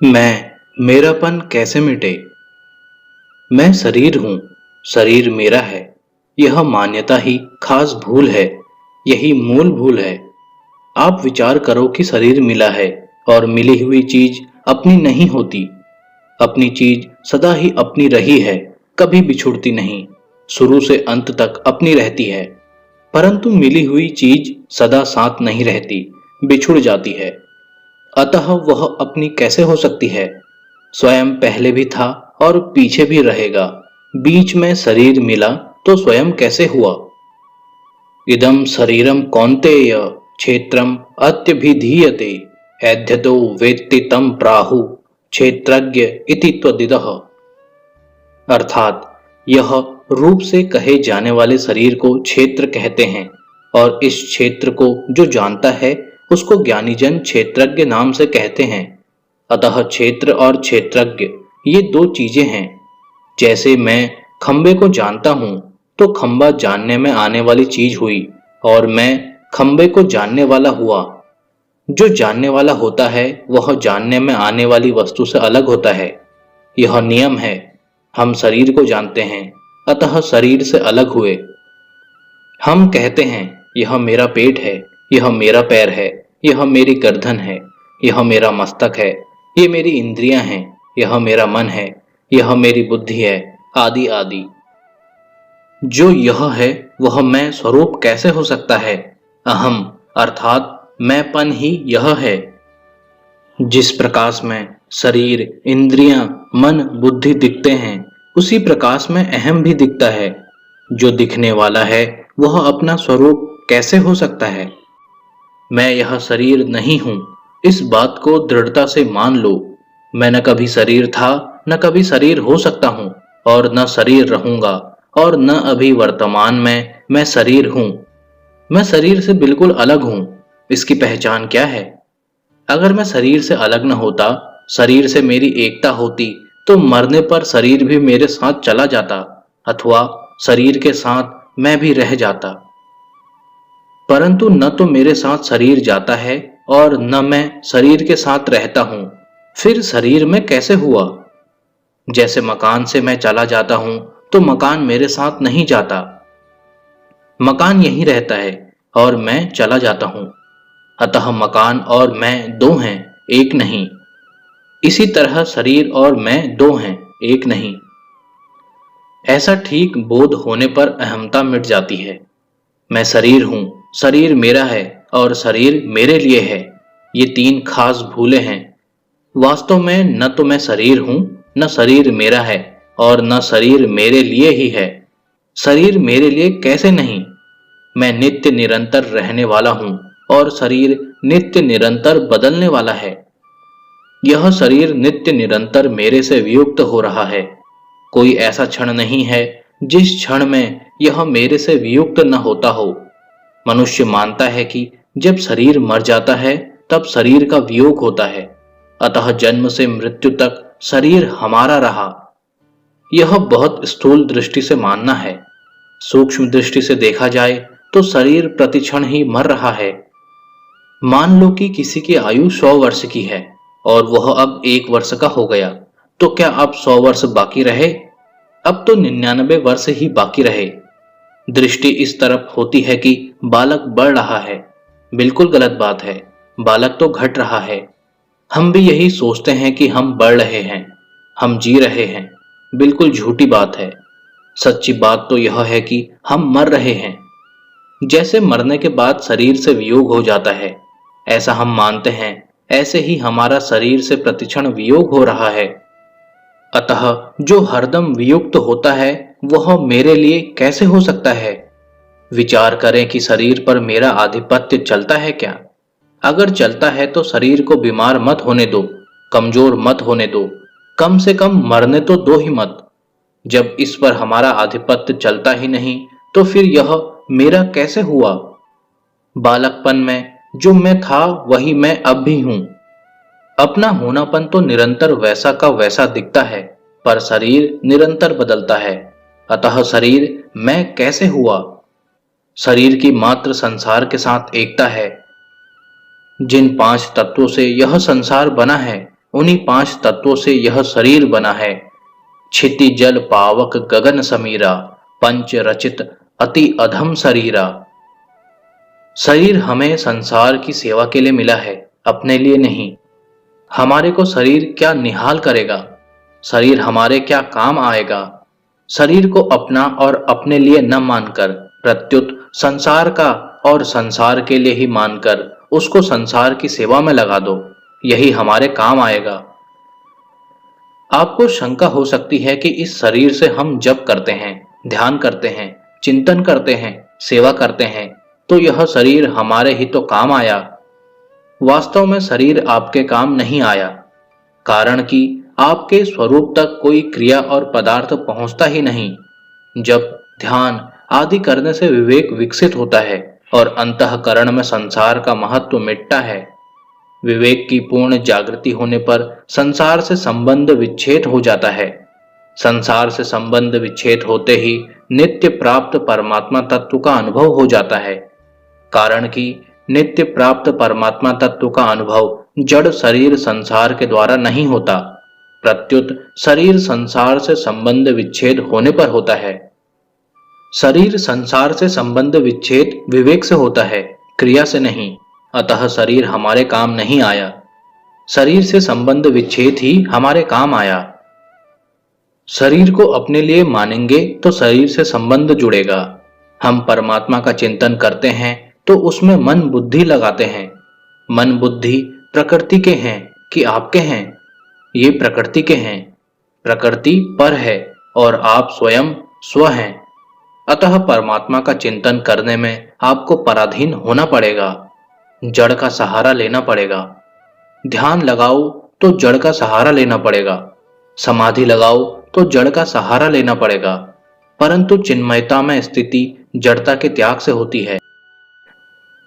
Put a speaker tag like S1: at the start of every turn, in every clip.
S1: मेरापन कैसे मिटे। मैं शरीर हूँ, शरीर मेरा है। यह मान्यता ही खास भूल है। यही मूल भूल है। आप विचार करो कि शरीर मिला है और मिली हुई चीज अपनी नहीं होती। अपनी चीज सदा ही अपनी रही है, कभी बिछुड़ती नहीं, शुरू से अंत तक अपनी रहती है। परंतु मिली हुई चीज सदा साथ नहीं रहती, बिछुड़ जाती है। अतः वह अपनी कैसे हो सकती है। स्वयं पहले भी था और पीछे भी रहेगा। बीच में शरीर मिला तो स्वयं कैसे हुआ। इदं शरीरम कौन्तेय क्षेत्रम अत्यभिधीयते एध्यतो वेत्ति तं प्राहु क्षेत्रज्ञ इति त्वदिदः। अर्थात यह रूप से कहे जाने वाले शरीर को क्षेत्र कहते हैं और इस क्षेत्र को जो जानता है उसको ज्ञानीजन क्षेत्रज्ञ नाम से कहते हैं। अतः क्षेत्र और क्षेत्रज्ञ ये दो चीजें हैं। जैसे मैं खंबे को जानता हूं तो खंबा जानने में आने वाली चीज हुई और मैं खंबे को जानने वाला हुआ। जो जानने वाला होता है वह जानने में आने वाली वस्तु से अलग होता है। यह नियम है। हम शरीर को जानते हैं, अतः शरीर से अलग हुए। हम कहते हैं यह मेरा पेट है, यह मेरा पैर है, यह मेरी गर्दन है, यह मेरा मस्तक है, ये मेरी इंद्रियां हैं, यह मेरा मन है, यह मेरी बुद्धि है, आदि आदि। जो यह है वह मैं स्वरूप कैसे हो सकता है। अहम अर्थात मैंपन ही यह है। जिस प्रकाश में शरीर, इंद्रियां, मन, बुद्धि दिखते हैं उसी प्रकाश में अहम भी दिखता है। जो दिखने वाला है वह अपना स्वरूप कैसे हो सकता है। मैं यह शरीर नहीं हूं, इस बात को दृढ़ता से मान लो। मैं न कभी शरीर था न कभी शरीर हो सकता हूं और न शरीर रहूंगा और न अभी वर्तमान में मैं शरीर हूं। मैं शरीर से बिल्कुल अलग हूं। इसकी पहचान क्या है। अगर मैं शरीर से अलग न होता, शरीर से मेरी एकता होती तो मरने पर शरीर भी मेरे साथ चला जाता अथवा शरीर के साथ मैं भी रह जाता। परंतु न तो मेरे साथ शरीर जाता है और न मैं शरीर के साथ रहता हूं। फिर शरीर में कैसे हुआ। जैसे मकान से मैं चला जाता हूं तो मकान मेरे साथ नहीं जाता। मकान यहीं रहता है और मैं चला जाता हूं। अतः मकान और मैं दो हैं, एक नहीं। इसी तरह शरीर और मैं दो हैं, एक नहीं। ऐसा ठीक बोध होने पर अहमता मिट जाती है। मैं शरीर हूं, शरीर मेरा है और शरीर मेरे लिए है। ये तीन खास भूलें हैं। वास्तव में न तो मैं शरीर हूं, न शरीर मेरा है और न शरीर मेरे लिए ही है। शरीर मेरे लिए कैसे नहीं। मैं नित्य निरंतर रहने वाला हूं और शरीर नित्य निरंतर बदलने वाला है। यह शरीर नित्य निरंतर मेरे से वियुक्त हो रहा है। कोई ऐसा क्षण नहीं है जिस क्षण में यह मेरे से वियुक्त न होता हो। मनुष्य मानता है कि जब शरीर मर जाता है तब शरीर का वियोग होता है। अतः जन्म से मृत्यु तक शरीर हमारा रहा। यह बहुत स्थूल दृष्टि से मानना है। सूक्ष्म दृष्टि से देखा जाए तो शरीर प्रतिक्षण ही मर रहा है। मान लो कि किसी की आयु 100 वर्ष की है और वह अब 1 वर्ष का हो गया, तो क्या अब 100 वर्ष बाकी रहे। अब तो 99 वर्ष ही बाकी रहे। दृष्टि इस तरफ होती है कि बालक बढ़ रहा है। बिल्कुल गलत बात है। बालक तो घट रहा है। हम भी यही सोचते हैं कि हम बढ़ रहे हैं, हम जी रहे हैं। बिल्कुल झूठी बात है। सच्ची बात तो यह है कि हम मर रहे हैं। जैसे मरने के बाद शरीर से वियोग हो जाता है, ऐसा हम मानते हैं, ऐसे ही हमारा शरीर से प्रतिक्षण वियोग हो रहा है। अतः जो हरदम वियुक्त होता है वह मेरे लिए कैसे हो सकता है। विचार करें कि शरीर पर मेरा आधिपत्य चलता है क्या। अगर चलता है तो शरीर को बीमार मत होने दो, कमजोर मत होने दो, कम से कम मरने तो दो ही मत। जब इस पर हमारा आधिपत्य चलता ही नहीं तो फिर यह मेरा कैसे हुआ। बालकपन में जो मैं था वही मैं अब भी हूं। अपना होनापन तो निरंतर वैसा का वैसा दिखता है, पर शरीर निरंतर बदलता है। अतः शरीर मैं कैसे हुआ। शरीर की मात्र संसार के साथ एकता है। जिन 5 तत्वों से यह संसार बना है उन्हीं 5 तत्वों से यह शरीर बना है। क्षिति जल पावक गगन समीरा, पंच रचित अति अधम शरीरा। शरीर हमें संसार की सेवा के लिए मिला है, अपने लिए नहीं। हमारे को शरीर क्या निहाल करेगा, शरीर हमारे क्या काम आएगा। शरीर को अपना और अपने लिए न मानकर प्रत्युत संसार का और संसार के लिए ही मानकर उसको संसार की सेवा में लगा दो, यही हमारे काम आएगा। आपको शंका हो सकती है कि इस शरीर से हम जप करते हैं, ध्यान करते हैं, चिंतन करते हैं, सेवा करते हैं, तो यह शरीर हमारे ही तो काम आया। वास्तव में शरीर आपके काम नहीं आया, कारण कि आपके स्वरूप तक कोई क्रिया और पदार्थ पहुंचता ही नहीं। जब ध्यान आदि करने से विवेक विकसित होता है और अंतःकरण में संसार का महत्व मिटता है। विवेक की पूर्ण जागृति होने पर संसार से संबंध विच्छेद हो जाता है। संसार से संबंध विच्छेद होते ही नित्य प्राप्त परमात्मा तत्व का अनुभव हो जाता है, कारण कि नित्य प्राप्त परमात्मा तत्व का अनुभव जड़ शरीर संसार के द्वारा नहीं होता, प्रत्युत शरीर संसार से संबंध विच्छेद होने पर होता है। शरीर संसार से संबंध विच्छेद विवेक से होता है, क्रिया से नहीं। अतः शरीर हमारे काम नहीं आया, शरीर से संबंध विच्छेद ही हमारे काम आया। शरीर को अपने लिए मानेंगे तो शरीर से संबंध जुड़ेगा। हम परमात्मा का चिंतन करते हैं तो उसमें मन बुद्धि लगाते हैं। मन बुद्धि प्रकृति के हैं कि आपके हैं? ये प्रकृति के हैं। प्रकृति पर है और आप स्वयं स्व हैं। अतः परमात्मा का चिंतन करने में आपको पराधीन होना पड़ेगा, जड़ का सहारा लेना पड़ेगा। ध्यान लगाओ तो जड़ का सहारा लेना पड़ेगा, समाधि लगाओ तो जड़ का सहारा लेना पड़ेगा। परंतु चिन्मयता में स्थिति जड़ता के त्याग से होती है।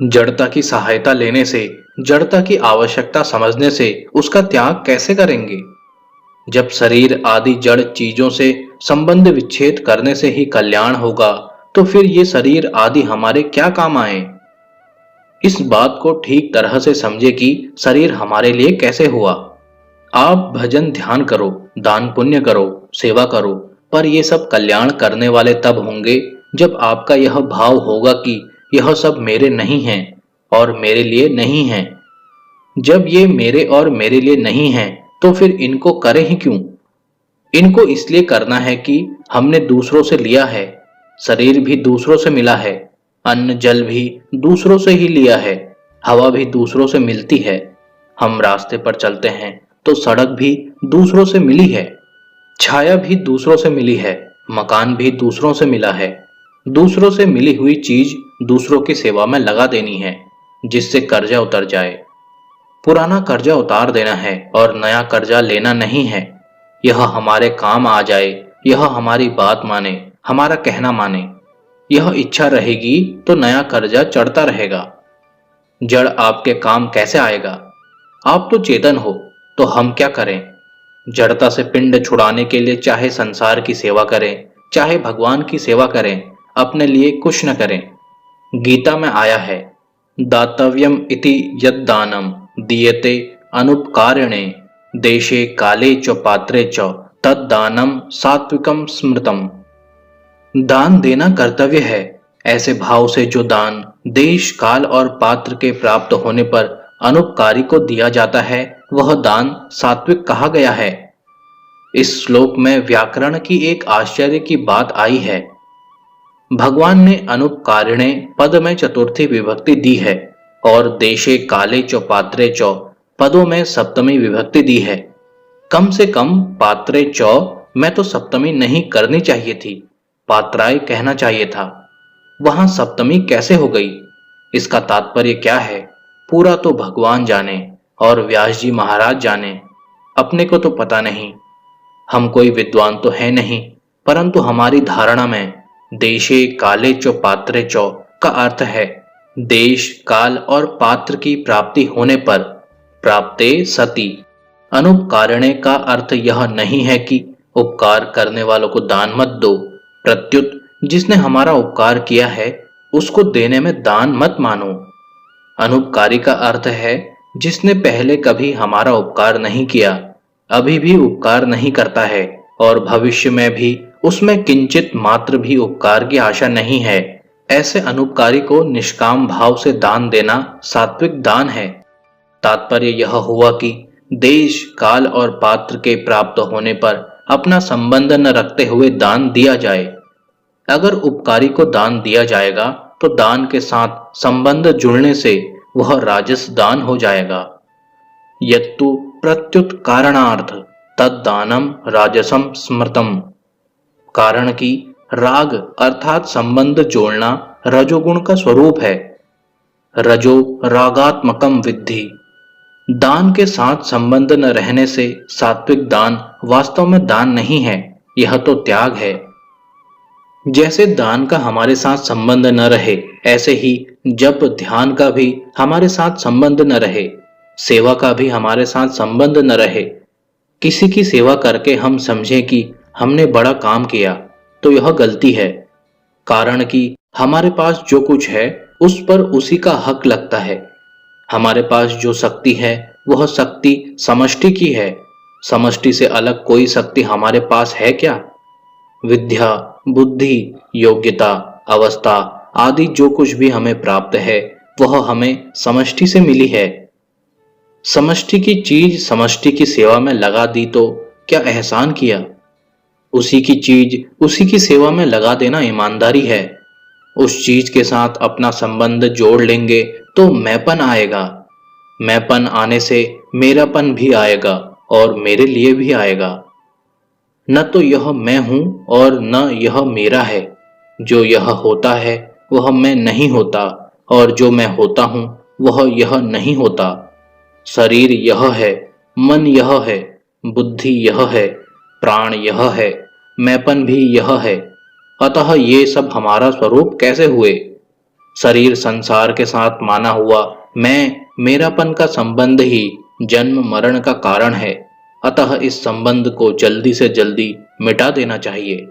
S1: जड़ता की सहायता लेने से, जड़ता की आवश्यकता समझने से उसका त्याग कैसे करेंगे? जब शरीर आदि जड़ चीजों से संबंध विच्छेद करने से ही कल्याण होगा, तो फिर ये शरीर आदि हमारे क्या काम आए? इस बात को ठीक तरह से समझे कि शरीर हमारे लिए कैसे हुआ। आप भजन ध्यान करो, दान पुण्य करो, सेवा करो, पर ये सब कल्याण करने वाले तब होंगे जब आपका यह भाव होगा कि यह सब मेरे नहीं हैं और मेरे लिए नहीं हैं। जब ये मेरे और मेरे लिए नहीं हैं, तो फिर इनको करें ही क्यों? इनको इसलिए करना है कि हमने दूसरों से लिया है। शरीर भी दूसरों से मिला है, अन्न जल भी दूसरों से ही लिया है, हवा भी दूसरों से मिलती है। हम रास्ते पर चलते हैं तो सड़क भी दूसरों से मिली है, छाया भी दूसरों से मिली है, मकान भी दूसरों से मिला है। दूसरों से मिली हुई चीज दूसरों की सेवा में लगा देनी है, जिससे कर्जा उतर जाए। पुराना कर्जा उतार देना है और नया कर्जा लेना नहीं है। यह हमारे काम आ जाए, यह हमारी बात माने, हमारा कहना माने, यह इच्छा रहेगी तो नया कर्जा चढ़ता रहेगा। जड़ आपके काम कैसे आएगा? आप तो चेतन हो, तो हम क्या करें? जड़ता से पिंड छुड़ाने के लिए चाहे संसार की सेवा करें, चाहे भगवान की सेवा करें, अपने लिए कुछ न करें। गीता में आया है, दातव्यम इति यद दानम दीयते अनुपकारिणे देशे काले च पात्रे च तद दानम सात्विकम स्मृतम। दान देना कर्तव्य है। ऐसे भाव से जो दान देश काल और पात्र के प्राप्त होने पर अनुपकारी को दिया जाता है, वह दान सात्विक कहा गया है। इस श्लोक में व्याकरण की एक आश्चर्य की बात आई है। भगवान ने अनुपकारिणे पद में चतुर्थी विभक्ति दी है और देशे काले चो पात्रे चौ पदों में सप्तमी विभक्ति दी है। कम से कम पात्रे चौ में तो सप्तमी नहीं करनी चाहिए थी, पात्राय कहना चाहिए था। वहां सप्तमी कैसे हो गई? इसका तात्पर्य क्या है? पूरा तो भगवान जाने और व्यास जी महाराज जाने, अपने को तो पता नहीं। हम कोई विद्वान तो है नहीं, परंतु हमारी धारणा में देशे काले चो पात्रे चौ का अर्थ है देश काल और पात्र की प्राप्ति होने पर, प्राप्ते सती। अनुपकारणे का अर्थ यह नहीं है कि उपकार करने वालों को दान मत दो, प्रत्युत जिसने हमारा उपकार किया है उसको देने में दान मत मानो। अनुपकारी का अर्थ है जिसने पहले कभी हमारा उपकार नहीं किया, अभी भी उपकार नहीं करता है और भविष्य में भी उसमें किंचित मात्र भी उपकार की आशा नहीं है, ऐसे अनुपकारी को निष्काम भाव से दान देना सात्विक दान है। तात्पर्य यह हुआ कि देश, काल और पात्र के प्राप्त होने पर अपना संबंध न रखते हुए दान दिया जाए। अगर उपकारी को दान दिया जाएगा तो दान के साथ संबंध जुड़ने से वह राजस दान हो जाएगा। यत्तु प्रत्युत कारणार्थ तद्दानम राजसम स्मृतम। कारण कि राग अर्थात संबंध जोड़ना रजोगुण का स्वरूप है। रजो रागात्मकम विद्धि। दान के साथ संबंध न रहने से सात्विक दान वास्तव में दान नहीं है, यह तो त्याग है। जैसे दान का हमारे साथ संबंध न रहे, ऐसे ही जप ध्यान का भी हमारे साथ संबंध न रहे, सेवा का भी हमारे साथ संबंध न रहे। किसी की सेवा करके हम समझें कि हमने बड़ा काम किया तो यह गलती है। कारण कि हमारे पास जो कुछ है उस पर उसी का हक लगता है। हमारे पास जो शक्ति है वह शक्ति समष्टि की है। समष्टि से अलग कोई शक्ति हमारे पास है क्या? विद्या, बुद्धि, योग्यता, अवस्था आदि जो कुछ भी हमें प्राप्त है वह हमें समष्टि से मिली है। समष्टि की चीज समष्टि की सेवा में लगा दी तो क्या एहसान किया? उसी की चीज उसी की सेवा में लगा देना ईमानदारी है। उस चीज के साथ अपना संबंध जोड़ लेंगे तो मैंपन आएगा। मैंपन आने से मेरापन भी आएगा और मेरे लिए भी आएगा। न तो यह मैं हूं और न यह मेरा है। जो यह होता है वह मैं नहीं होता और जो मैं होता हूं वह यह नहीं होता। शरीर यह है, मन यह है, बुद्धि यह है, प्राण यह है, मैंपन भी यह है। अतः ये सब हमारा स्वरूप कैसे हुए? शरीर संसार के साथ माना हुआ मैं मेरापन का संबंध ही जन्म मरण का कारण है। अतः इस संबंध को जल्दी से जल्दी मिटा देना चाहिए।